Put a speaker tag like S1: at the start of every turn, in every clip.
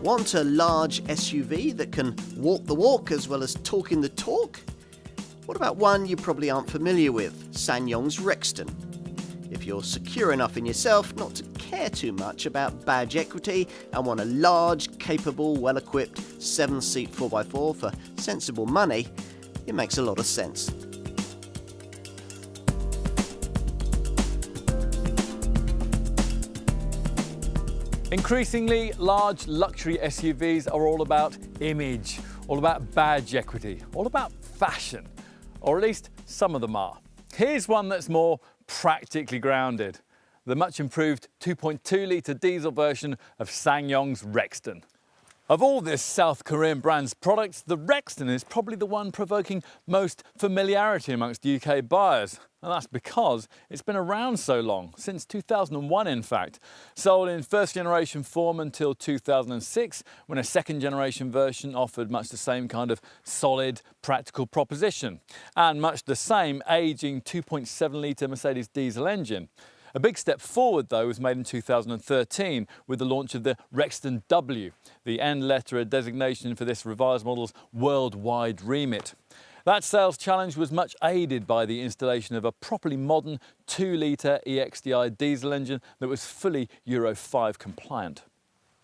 S1: Want a large SUV that can walk the walk as well as talking the talk? What about one you probably aren't familiar with, SsangYong's Rexton? If you're secure enough in yourself not to care too much about badge equity and want a large, capable, well-equipped 7-seat 4x4 for sensible money, it makes a lot of sense.
S2: Increasingly, large luxury SUVs are all about image, all about badge equity, all about fashion, or at least some of them are. Here's one that's more practically grounded, the much improved 2.2-litre diesel version of SsangYong's Rexton. Of all this South Korean brand's products, the Rexton is probably the one provoking most familiarity amongst UK buyers. And that's because it's been around so long, since 2001 in fact. Sold in first generation form until 2006, when a second generation version offered much the same kind of solid, practical proposition. And much the same aging 2.7-litre Mercedes diesel engine. A big step forward, though, was made in 2013 with the launch of the Rexton W, the end letter a designation for this revised model's worldwide remit. That sales challenge was much aided by the installation of a properly modern 2-litre EXDI diesel engine that was fully Euro 5 compliant.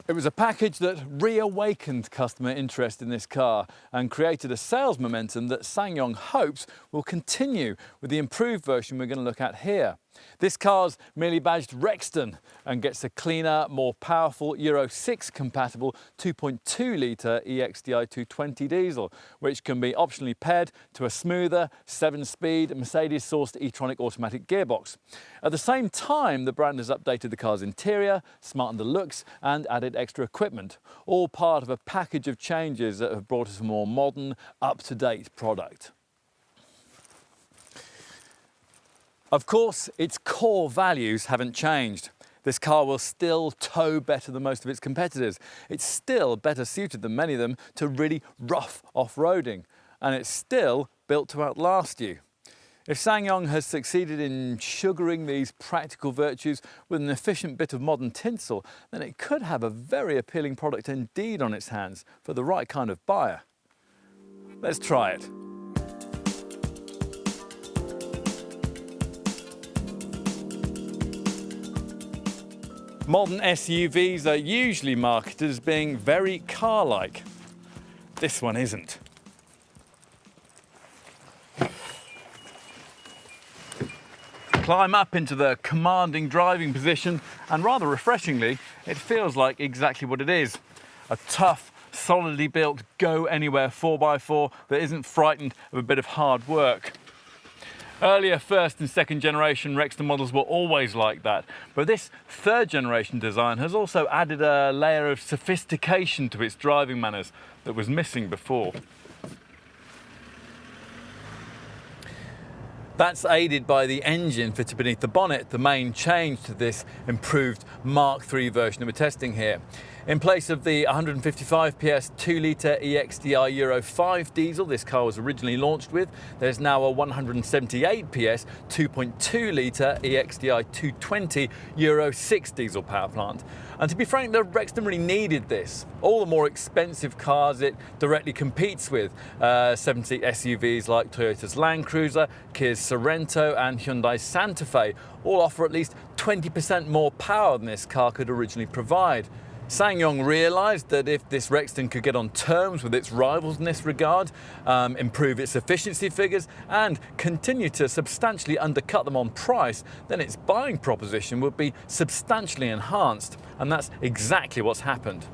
S2: It was a package that reawakened customer interest in this car and created a sales momentum that SsangYong hopes will continue with the improved version we're going to look at here. This car's merely badged Rexton and gets a cleaner, more powerful Euro 6 compatible 2.2-litre EXDI 220 diesel, which can be optionally paired to a smoother 7-speed Mercedes-sourced e-tronic automatic gearbox. At the same time, the brand has updated the car's interior, smartened the looks and added extra equipment, all part of a package of changes that have brought us a more modern, up-to-date product. Of course, its core values haven't changed. This car will still tow better than most of its competitors. It's still better suited than many of them to really rough off-roading. And it's still built to outlast you. If SsangYong has succeeded in sugaring these practical virtues with an efficient bit of modern tinsel, then it could have a very appealing product indeed on its hands for the right kind of buyer. Let's try it. Modern SUVs are usually marketed as being very car-like. This one isn't. Climb up into the commanding driving position and rather refreshingly, it feels like exactly what it is. A tough, solidly built, go-anywhere 4x4 that isn't frightened of a bit of hard work. Earlier first and second generation Rexton models were always like that, but this third generation design has also added a layer of sophistication to its driving manners that was missing before. That's aided by the engine fitted beneath the bonnet, the main change to this improved Mark III version that we're testing here. In place of the 155 PS 2-litre EXDI Euro 5 diesel this car was originally launched with, there's now a 178 PS 2.2-litre EXDI 220 Euro 6 diesel power plant. And to be frank, the Rexton really needed this. All the more expensive cars it directly competes with, 7-seat SUVs like Toyota's Land Cruiser, Kia's Sorento and Hyundai's Santa Fe all offer at least 20% more power than this car could originally provide. SsangYong realised that if this Rexton could get on terms with its rivals in this regard, improve its efficiency figures and continue to substantially undercut them on price, then its buying proposition would be substantially enhanced. And that's exactly what's happened.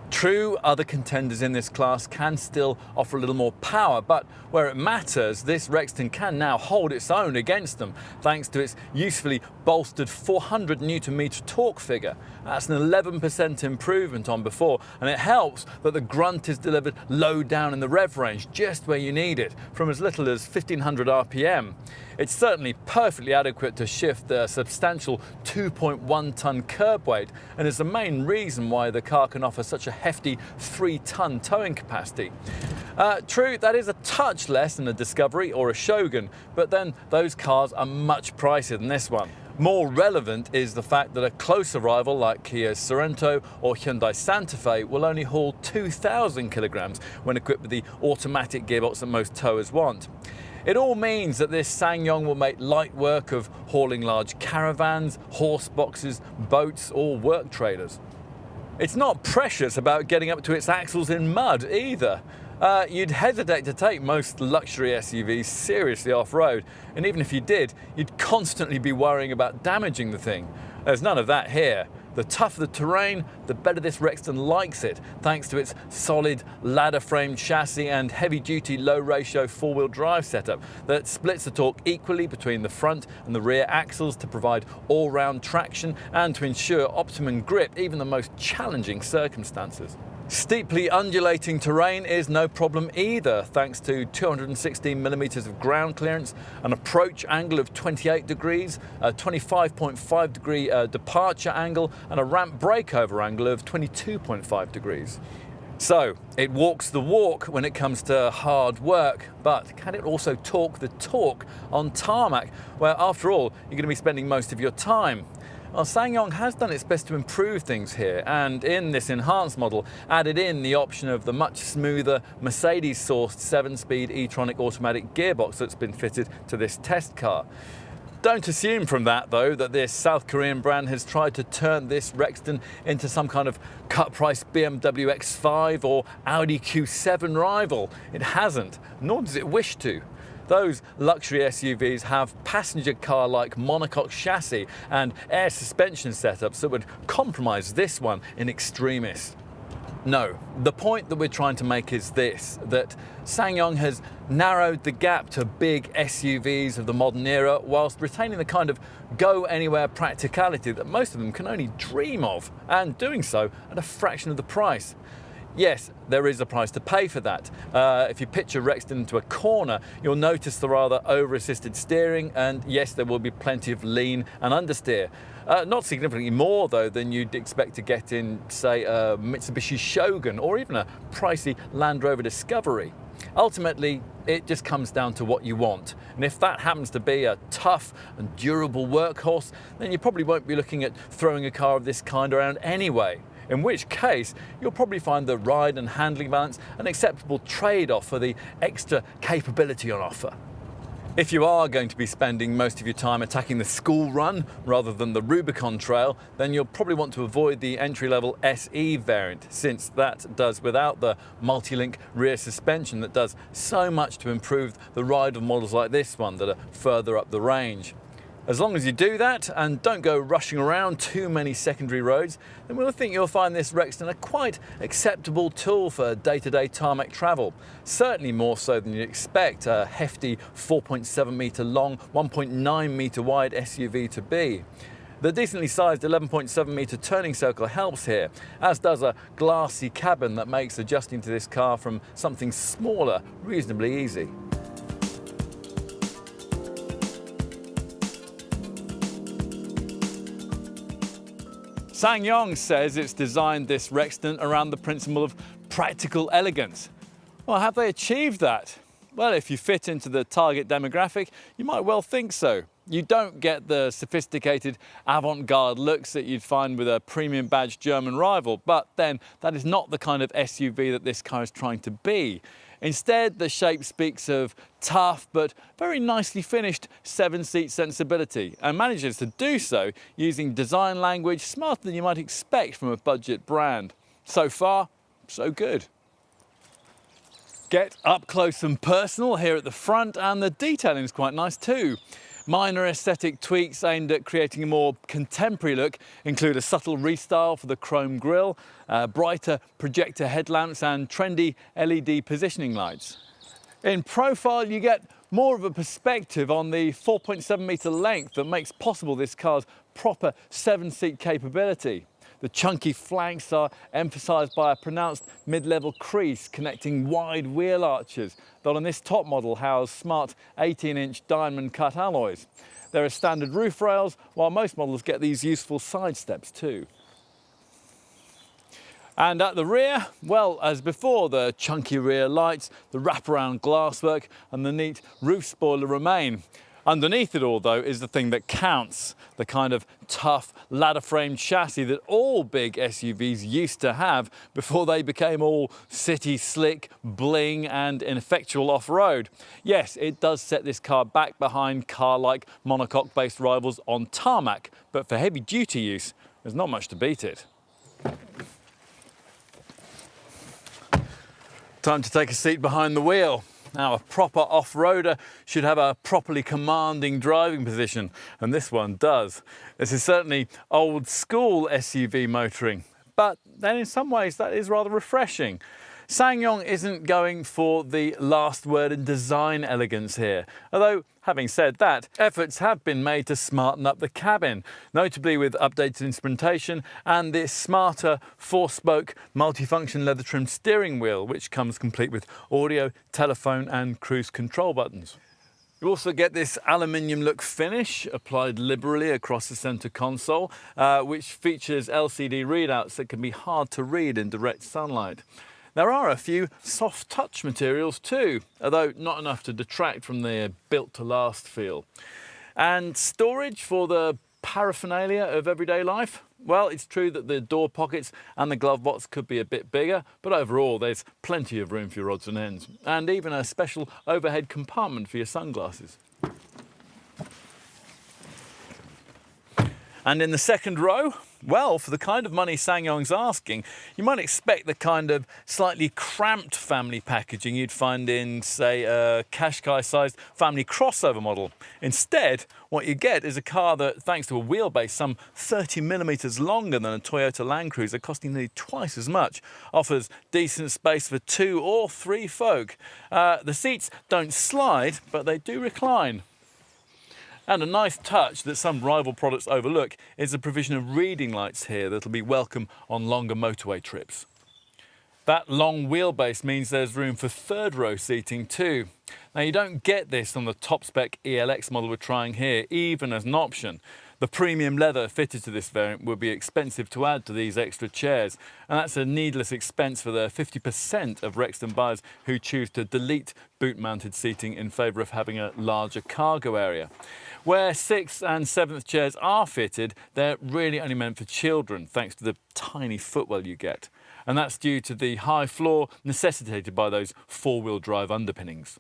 S2: True, other contenders in this class can still offer a little more power, but where it matters, this Rexton can now hold its own against them, thanks to its usefully bolstered 400 Nm torque figure. That's an 11% improvement on before, and it helps that the grunt is delivered low down in the rev range, just where you need it, from as little as 1500 RPM. It's certainly perfectly adequate to shift the substantial 2.1-ton curb weight, and is the main reason why the car can offer such a hefty 3-ton towing capacity. True, that is a touch less than a Discovery or a Shogun, but then those cars are much pricier than this one. More relevant is the fact that a closer rival like Kia's Sorento or Hyundai Santa Fe will only haul 2,000 kilograms when equipped with the automatic gearbox that most towers want. It all means that this SsangYong will make light work of hauling large caravans, horse boxes, boats or work trailers. It's not precious about getting up to its axles in mud either. You'd hesitate to take most luxury SUVs seriously off-road, and even if you did, you'd constantly be worrying about damaging the thing. There's none of that here. The tougher the terrain, the better this Rexton likes it, thanks to its solid ladder-framed chassis and heavy-duty low-ratio four-wheel drive setup that splits the torque equally between the front and the rear axles to provide all-round traction and to ensure optimum grip even in the most challenging circumstances. Steeply undulating terrain is no problem either, thanks to 216 millimeters of ground clearance, an approach angle of 28 degrees, a 25.5 degree departure angle, and a ramp breakover angle of 22.5 degrees. So, it walks the walk when it comes to hard work, but can it also talk the talk on tarmac, where after all, you're going to be spending most of your time? Well, SsangYong has done its best to improve things here, and in this enhanced model added in the option of the much smoother Mercedes-sourced 7-speed e-tronic automatic gearbox that's been fitted to this test car. Don't assume from that, though, that this South Korean brand has tried to turn this Rexton into some kind of cut-price BMW X5 or Audi Q7 rival. It hasn't, nor does it wish to. Those luxury SUVs have passenger car-like monocoque chassis and air suspension setups that would compromise this one in extremis. No, the point that we're trying to make is this, that SsangYong has narrowed the gap to big SUVs of the modern era whilst retaining the kind of go-anywhere practicality that most of them can only dream of, and doing so at a fraction of the price. Yes, there is a price to pay for that. If you picture Rexton into a corner, you'll notice the rather over-assisted steering, and yes, there will be plenty of lean and understeer. Not significantly more, though, than you'd expect to get in, say, a Mitsubishi Shogun or even a pricey Land Rover Discovery. Ultimately, it just comes down to what you want. And if that happens to be a tough and durable workhorse, then you probably won't be looking at throwing a car of this kind around anyway. In which case, you'll probably find the ride and handling balance an acceptable trade-off for the extra capability on offer. If you are going to be spending most of your time attacking the school run rather than the Rubicon Trail, then you'll probably want to avoid the entry-level SE variant, since that does without the multi-link rear suspension that does so much to improve the ride of models like this one that are further up the range. As long as you do that and don't go rushing around too many secondary roads, then we'll think you'll find this Rexton a quite acceptable tool for day-to-day tarmac travel. Certainly more so than you'd expect a hefty 4.7 metre long, 1.9 metre wide SUV to be. The decently sized 11.7 metre turning circle helps here, as does a glassy cabin that makes adjusting to this car from something smaller reasonably easy. SsangYong says it's designed this Rexton around the principle of practical elegance. Well, have they achieved that? Well, if you fit into the target demographic, you might well think so. You don't get the sophisticated avant-garde looks that you'd find with a premium badged German rival, but then that is not the kind of SUV that this car is trying to be. Instead, the shape speaks of tough but very nicely finished 7-seat sensibility, and manages to do so using design language smarter than you might expect from a budget brand. So far, so good. Get up close and personal here at the front, and the detailing is quite nice too. Minor aesthetic tweaks aimed at creating a more contemporary look include a subtle restyle for the chrome grille, brighter projector headlamps and trendy LED positioning lights. In profile, you get more of a perspective on the 4.7 metre length that makes possible this car's proper 7-seat capability. The chunky flanks are emphasised by a pronounced mid-level crease connecting wide wheel arches that on this top model house smart 18-inch diamond-cut alloys. There are standard roof rails, while most models get these useful side steps too. And at the rear, well, as before, the chunky rear lights, the wraparound glasswork and the neat roof spoiler remain. Underneath it all, though, is the thing that counts, the kind of tough ladder-framed chassis that all big SUVs used to have before they became all city slick, bling and ineffectual off-road. Yes, it does set this car back behind car-like monocoque-based rivals on tarmac, but for heavy-duty use, there's not much to beat it. Time to take a seat behind the wheel. Now, a proper off-roader should have a properly commanding driving position, and this one does. This is certainly old-school SUV motoring, but then in some ways that is rather refreshing. SsangYong isn't going for the last word in design elegance here, although having said that, efforts have been made to smarten up the cabin, notably with updated instrumentation and this smarter 4-spoke multifunction leather-trimmed steering wheel, which comes complete with audio, telephone and cruise control buttons. You also get this aluminium look finish applied liberally across the centre console, which features LCD readouts that can be hard to read in direct sunlight. There are a few soft touch materials too, although not enough to detract from the built to last feel. And storage for the paraphernalia of everyday life? Well, it's true that the door pockets and the glove box could be a bit bigger, but overall there's plenty of room for your odds and ends, and even a special overhead compartment for your sunglasses. And in the second row, well, for the kind of money SsangYong's asking, you might expect the kind of slightly cramped family packaging you'd find in, say, a Qashqai-sized family crossover model. Instead, what you get is a car that, thanks to a wheelbase some 30mm longer than a Toyota Land Cruiser, costing nearly twice as much, offers decent space for 2 or 3 folk. The seats don't slide, but they do recline. And a nice touch that some rival products overlook is the provision of reading lights here that'll be welcome on longer motorway trips. That long wheelbase means there's room for third row seating too. Now, you don't get this on the top spec ELX model we're trying here, even as an option. The premium leather fitted to this variant would be expensive to add to these extra chairs, and that's a needless expense for the 50% of Rexton buyers who choose to delete boot-mounted seating in favour of having a larger cargo area. Where 6th and 7th chairs are fitted, they're really only meant for children, thanks to the tiny footwell you get. And that's due to the high floor necessitated by those 4-wheel drive underpinnings.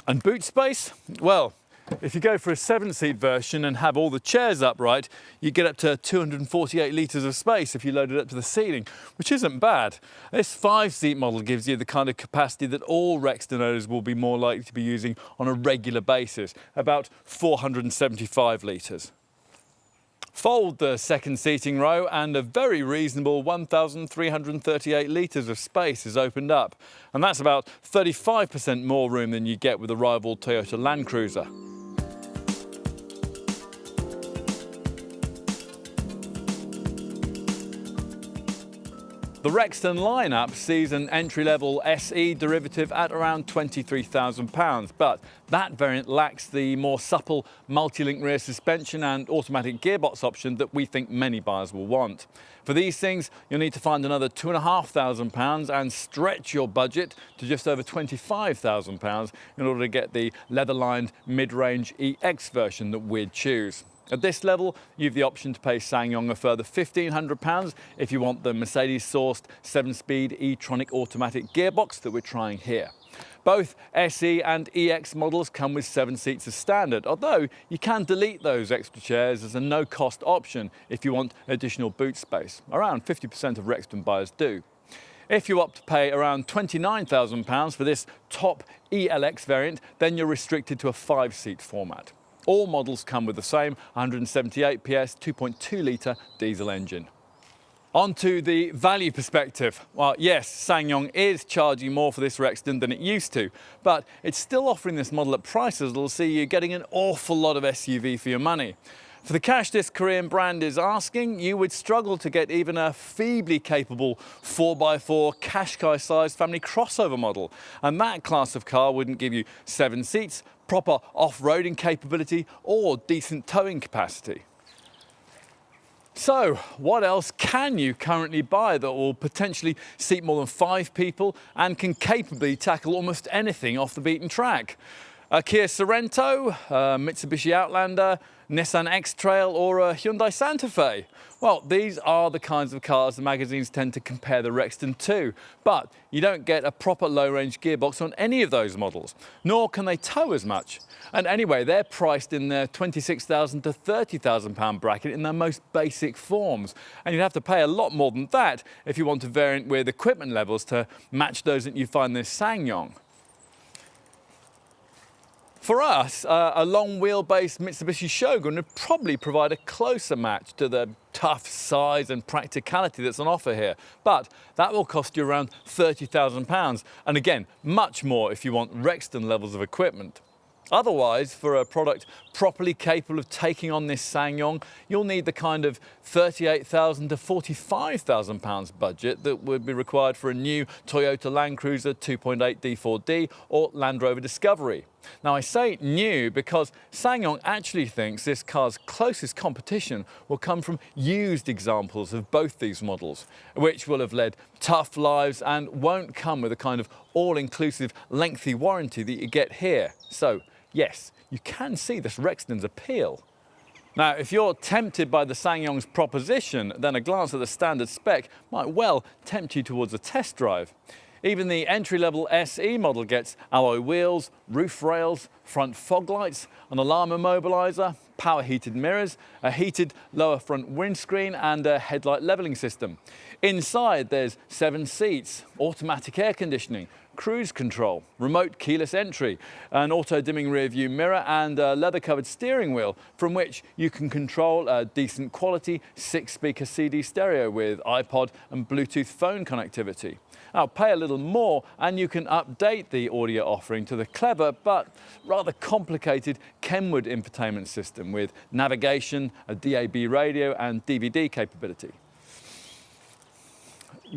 S2: And boot space? Well, if you go for a 7-seat version and have all the chairs upright, you get up to 248 litres of space if you load it up to the ceiling, which isn't bad. This 5-seat model gives you the kind of capacity that all Rexton owners will be more likely to be using on a regular basis, about 475 litres. Fold the second seating row and a very reasonable 1,338 litres of space is opened up, and that's about 35% more room than you get with a rival Toyota Land Cruiser. The Rexton lineup sees an entry-level SE derivative at around £23,000, but that variant lacks the more supple multi-link rear suspension and automatic gearbox option that we think many buyers will want. For these things, you'll need to find another £2,500 and stretch your budget to just over £25,000 in order to get the leather-lined mid-range EX version that we'd choose. At this level, you've the option to pay SsangYong a further £1,500 if you want the Mercedes-sourced 7-speed e-tronic automatic gearbox that we're trying here. Both SE and EX models come with 7 seats as standard, although you can delete those extra chairs as a no-cost option if you want additional boot space. Around 50% of Rexton buyers do. If you opt to pay around £29,000 for this top ELX variant, then you're restricted to a 5-seat format. All models come with the same 178 PS 2.2 litre diesel engine. On to the value perspective. Well, yes, SsangYong is charging more for this Rexton than it used to, but it's still offering this model at prices that'll see you getting an awful lot of SUV for your money. For the cash this Korean brand is asking, you would struggle to get even a feebly capable 4x4 Qashqai-sized family crossover model. And that class of car wouldn't give you 7 seats, proper off-roading capability, or decent towing capacity. So, what else can you currently buy that will potentially seat more than 5 people and can capably tackle almost anything off the beaten track? A Kia Sorento, a Mitsubishi Outlander, Nissan X-Trail or a Hyundai Santa Fe? Well, these are the kinds of cars the magazines tend to compare the Rexton to, but you don't get a proper low-range gearbox on any of those models, nor can they tow as much. And anyway, they're priced in the £26,000 to £30,000 bracket in their most basic forms, and you'd have to pay a lot more than that if you want a variant with equipment levels to match those that you find in this SsangYong. For us, a long wheelbase Mitsubishi Shogun would probably provide a closer match to the tough size and practicality that's on offer here. But that will cost you around £30,000, and again, much more if you want Rexton levels of equipment. Otherwise, for a product properly capable of taking on this SsangYong, you'll need the kind of £38,000 to £45,000 budget that would be required for a new Toyota Land Cruiser 2.8 D4D or Land Rover Discovery. Now, I say new because SsangYong actually thinks this car's closest competition will come from used examples of both these models, which will have led tough lives and won't come with a kind of all-inclusive lengthy warranty that you get here. So, yes, you can see this Rexton's appeal. Now, if you're tempted by the SsangYong's proposition, then a glance at the standard spec might well tempt you towards a test drive. Even the entry-level SE model gets alloy wheels, roof rails, front fog lights, an alarm immobiliser, power heated mirrors, a heated lower front windscreen and a headlight levelling system. Inside there's 7 seats, automatic air conditioning, cruise control, remote keyless entry, an auto-dimming rear view mirror and a leather-covered steering wheel from which you can control a decent quality 6-speaker CD stereo with iPod and Bluetooth phone connectivity. Now, pay a little more and you can update the audio offering to the clever but rather complicated Kenwood infotainment system with navigation, a DAB radio and DVD capability.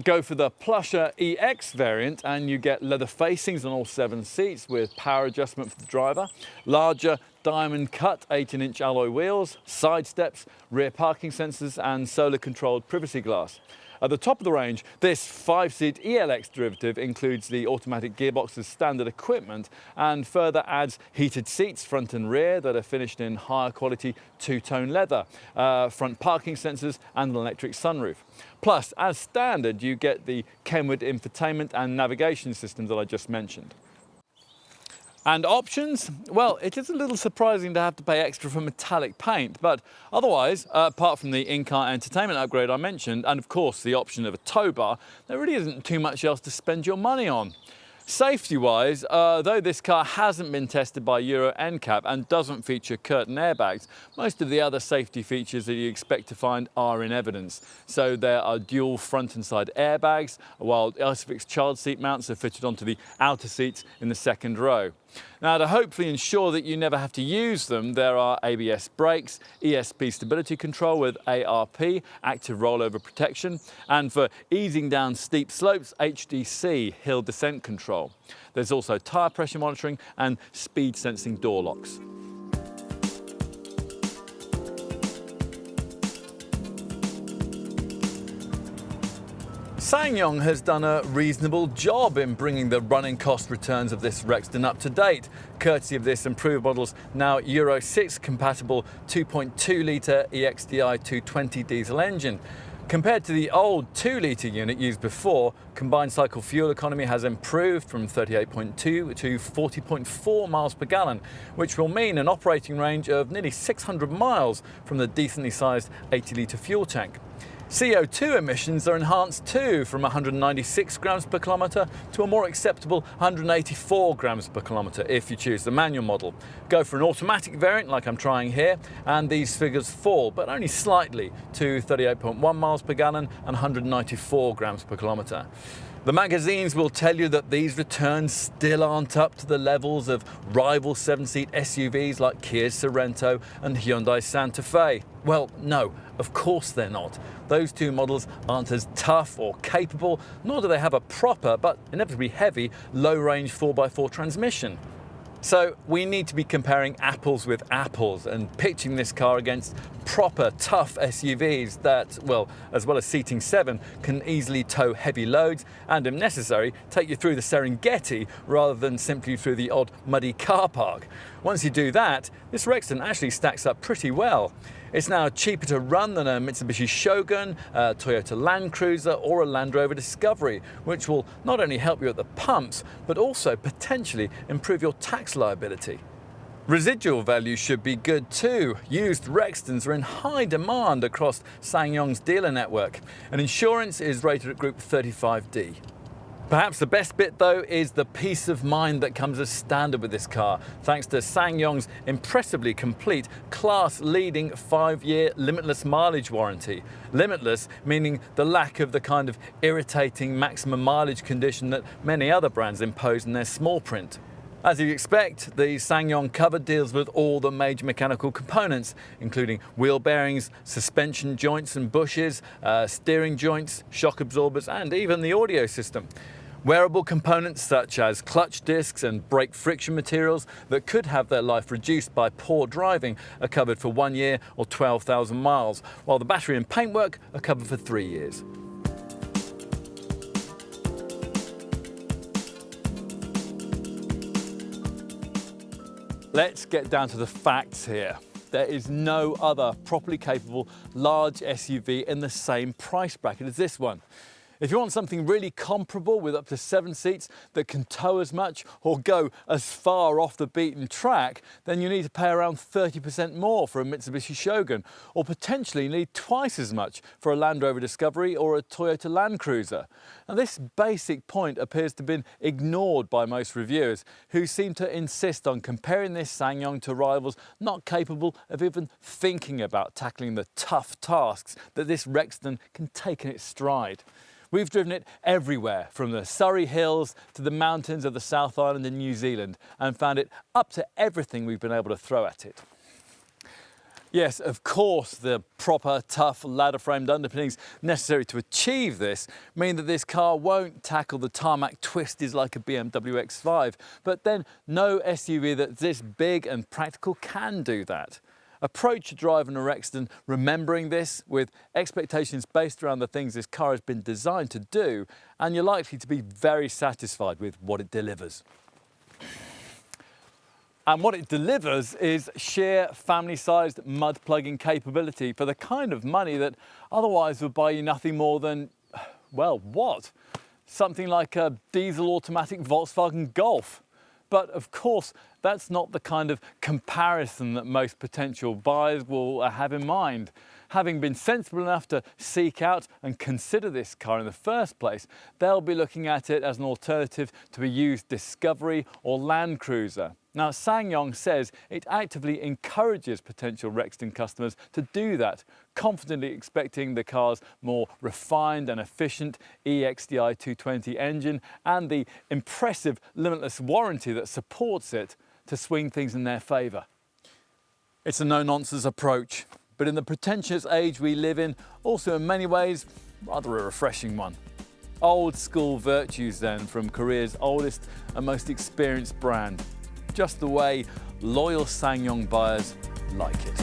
S2: Go for the plusher EX variant and you get leather facings on all 7 seats with power adjustment for the driver, larger diamond cut 18-inch alloy wheels, side steps, rear parking sensors and solar controlled privacy glass. At the top of the range, this 5-seat ELX derivative includes the automatic gearbox as standard equipment and further adds heated seats front and rear that are finished in higher quality 2-tone leather, front parking sensors and an electric sunroof. Plus, as standard, you get the Kenwood infotainment and navigation systems that I just mentioned. And options? Well, it is a little surprising to have to pay extra for metallic paint, but otherwise, apart from the in-car entertainment upgrade I mentioned, and of course the option of a tow bar, there really isn't too much else to spend your money on. Safety-wise, though this car hasn't been tested by Euro NCAP and doesn't feature curtain airbags, most of the other safety features that you expect to find are in evidence. So there are dual front and side airbags, while Isofix child seat mounts are fitted onto the outer seats in the second row. Now, to hopefully ensure that you never have to use them, there are ABS brakes, ESP stability control with ARP, active rollover protection, and for easing down steep slopes, HDC, hill descent control. There's also tyre pressure monitoring and speed sensing door locks. SsangYong has done a reasonable job in bringing the running cost returns of this Rexton up to date, courtesy of this improved model's now Euro 6 compatible 2.2 litre EXDI 220 diesel engine. Compared to the old 2-litre unit used before, combined cycle fuel economy has improved from 38.2 to 40.4 miles per gallon, which will mean an operating range of nearly 600 miles from the decently sized 80-litre fuel tank. CO2 emissions are enhanced too, from 196 grams per kilometre to a more acceptable 184 grams per kilometre if you choose the manual model. Go for an automatic variant like I'm trying here and these figures fall, but only slightly, to 38.1 miles per gallon and 194 grams per kilometre. The magazines will tell you that these returns still aren't up to the levels of rival 7-seat SUVs like Kia's Sorento and Hyundai Santa Fe. Well, no, of course they're not. Those two models aren't as tough or capable, nor do they have a proper, but inevitably heavy, low-range 4x4 transmission. So we need to be comparing apples with apples and pitching this car against proper tough SUVs that, well, as well as seating 7, can easily tow heavy loads and, if necessary, take you through the Serengeti rather than simply through the odd muddy car park. Once you do that, this Rexton actually stacks up pretty well. It's now cheaper to run than a Mitsubishi Shogun, a Toyota Land Cruiser or a Land Rover Discovery, which will not only help you at the pumps, but also potentially improve your tax liability. Residual value should be good too. Used Rextons are in high demand across SsangYong's dealer network, and insurance is rated at Group 35D. Perhaps the best bit though is the peace of mind that comes as standard with this car, thanks to SsangYong's impressively complete, class-leading 5-year limitless mileage warranty. Limitless meaning the lack of the kind of irritating maximum mileage condition that many other brands impose in their small print. As you'd expect, the SsangYong cover deals with all the major mechanical components, including wheel bearings, suspension joints and bushes, steering joints, shock absorbers, and even the audio system. Wearable components such as clutch discs and brake friction materials that could have their life reduced by poor driving are covered for 1 year or 12,000 miles, while the battery and paintwork are covered for 3 years. Let's get down to the facts here. There is no other properly capable large SUV in the same price bracket as this one. If you want something really comparable with up to 7 seats that can tow as much or go as far off the beaten track, then you need to pay around 30% more for a Mitsubishi Shogun, or potentially need twice as much for a Land Rover Discovery or a Toyota Land Cruiser. Now, this basic point appears to have been ignored by most reviewers, who seem to insist on comparing this SsangYong to rivals not capable of even thinking about tackling the tough tasks that this Rexton can take in its stride. We've driven it everywhere, from the Surrey Hills to the mountains of the South Island in New Zealand, and found it up to everything we've been able to throw at it. Yes, of course, the proper, tough, ladder-framed underpinnings necessary to achieve this mean that this car won't tackle the tarmac twisties like a BMW X5, but then no SUV that's this big and practical can do that. Approach driving a Rexton remembering this, with expectations based around the things this car has been designed to do, and you're likely to be very satisfied with what it delivers. And what it delivers is sheer family-sized mud plugging capability for the kind of money that otherwise would buy you nothing more than, well, what? Something like a diesel automatic Volkswagen Golf. But of course, that's not the kind of comparison that most potential buyers will have in mind. Having been sensible enough to seek out and consider this car in the first place, they'll be looking at it as an alternative to a used Discovery or Land Cruiser. Now, SsangYong says it actively encourages potential Rexton customers to do that, confidently expecting the car's more refined and efficient EXDI 220 engine and the impressive limitless warranty that supports it to swing things in their favour. It's a no-nonsense approach, but in the pretentious age we live in, also in many ways, rather a refreshing one. Old school virtues then from Korea's oldest and most experienced brand. Just the way loyal SsangYong buyers like it.